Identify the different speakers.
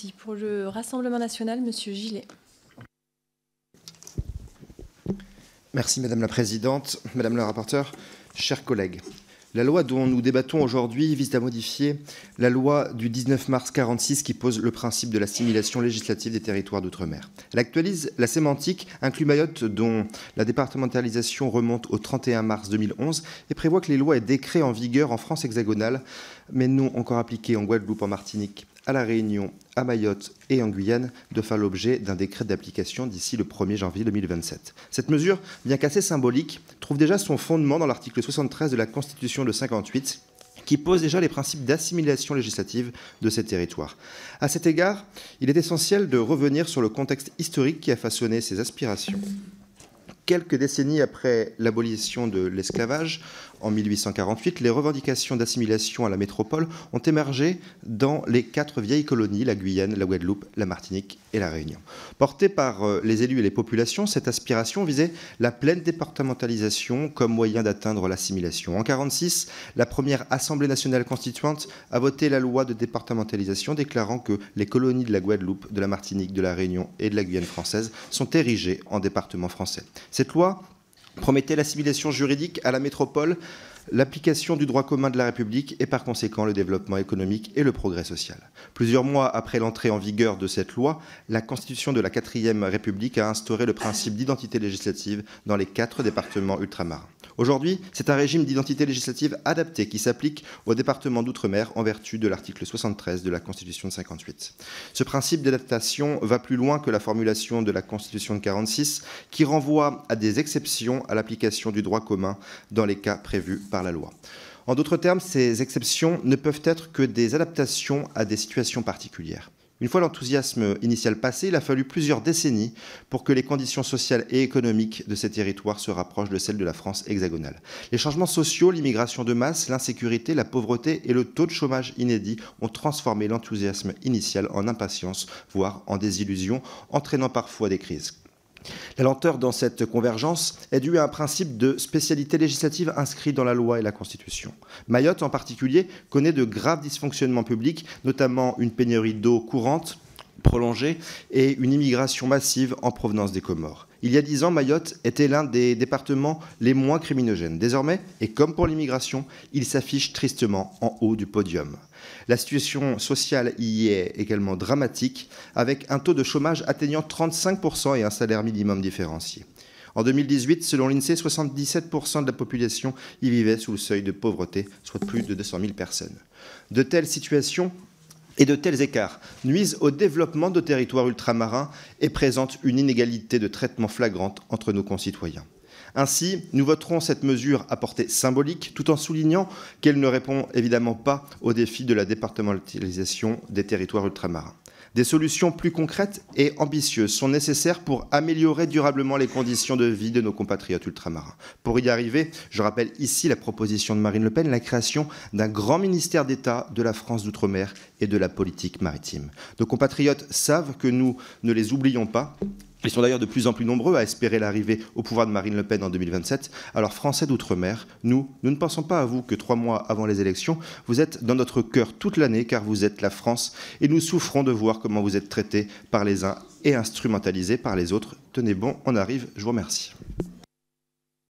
Speaker 1: Merci. Pour le Rassemblement national, Monsieur Gillet.
Speaker 2: Merci Madame la Présidente, Madame la rapporteure, chers collègues. La loi dont nous débattons aujourd'hui vise à modifier la loi du 19 mars 1946 qui pose le principe de l'assimilation législative des territoires d'outre-mer. Elle actualise la sémantique, inclut Mayotte dont la départementalisation remonte au 31 mars 2011 et prévoit que les lois et décrets en vigueur en France hexagonale, mais non encore appliqués en Guadeloupe, en Martinique, à La Réunion, à Mayotte et en Guyane, de faire l'objet d'un décret d'application d'ici le 1er janvier 2027. Cette mesure, bien qu'assez symbolique, trouve déjà son fondement dans l'article 73 de la Constitution de 1958, qui pose déjà les principes d'assimilation législative de ces territoires. À cet égard, il est essentiel de revenir sur le contexte historique qui a façonné ces aspirations. Quelques décennies après l'abolition de l'esclavage, en 1848, les revendications d'assimilation à la métropole ont émergé dans les 4 vieilles colonies, la Guyane, la Guadeloupe, la Martinique et la Réunion. Portée par les élus et les populations, cette aspiration visait la pleine départementalisation comme moyen d'atteindre l'assimilation. En 1946, la première Assemblée nationale constituante a voté la loi de départementalisation déclarant que les colonies de la Guadeloupe, de la Martinique, de la Réunion et de la Guyane française sont érigées en départements français. Cette loi promettait l'assimilation juridique à la métropole, l'application du droit commun de la République et par conséquent le développement économique et le progrès social. Plusieurs mois après l'entrée en vigueur de cette loi, la Constitution de la 4e République a instauré le principe d'identité législative dans les 4 départements ultramarins. Aujourd'hui, c'est un régime d'identité législative adapté qui s'applique aux départements d'outre-mer en vertu de l'article 73 de la Constitution de 1958. Ce principe d'adaptation va plus loin que la formulation de la Constitution de 1946 qui renvoie à des exceptions à l'application du droit commun dans les cas prévus par la loi. En d'autres termes, ces exceptions ne peuvent être que des adaptations à des situations particulières. Une fois l'enthousiasme initial passé, il a fallu plusieurs décennies pour que les conditions sociales et économiques de ces territoires se rapprochent de celles de la France hexagonale. Les changements sociaux, l'immigration de masse, l'insécurité, la pauvreté et le taux de chômage inédit ont transformé l'enthousiasme initial en impatience, voire en désillusion, entraînant parfois des crises. La lenteur dans cette convergence est due à un principe de spécialité législative inscrit dans la loi et la Constitution. Mayotte, en particulier, connaît de graves dysfonctionnements publics, notamment une pénurie d'eau courante, prolongée, et une immigration massive en provenance des Comores. Il y a 10 ans, Mayotte était l'un des départements les moins criminogènes. Désormais, et comme pour l'immigration, il s'affiche tristement en haut du podium. La situation sociale y est également dramatique, avec un taux de chômage atteignant 35% et un salaire minimum différencié. En 2018, selon l'INSEE, 77% de la population y vivait sous le seuil de pauvreté, soit plus de 200 000 personnes. De telles situations et de tels écarts nuisent au développement de territoires ultramarins et présentent une inégalité de traitement flagrante entre nos concitoyens. Ainsi, nous voterons cette mesure à portée symbolique, tout en soulignant qu'elle ne répond évidemment pas au défi de la départementalisation des territoires ultramarins. Des solutions plus concrètes et ambitieuses sont nécessaires pour améliorer durablement les conditions de vie de nos compatriotes ultramarins. Pour y arriver, je rappelle ici la proposition de Marine Le Pen, la création d'un grand ministère d'État de la France d'outre-mer et de la politique maritime. Nos compatriotes savent que nous ne les oublions pas. Ils sont d'ailleurs de plus en plus nombreux à espérer l'arrivée au pouvoir de Marine Le Pen en 2027. Alors, Français d'outre-mer, nous ne pensons pas à vous que 3 mois avant les élections. Vous êtes dans notre cœur toute l'année, car vous êtes la France. Et nous souffrons de voir comment vous êtes traités par les uns et instrumentalisés par les autres. Tenez bon, on arrive. Je vous remercie.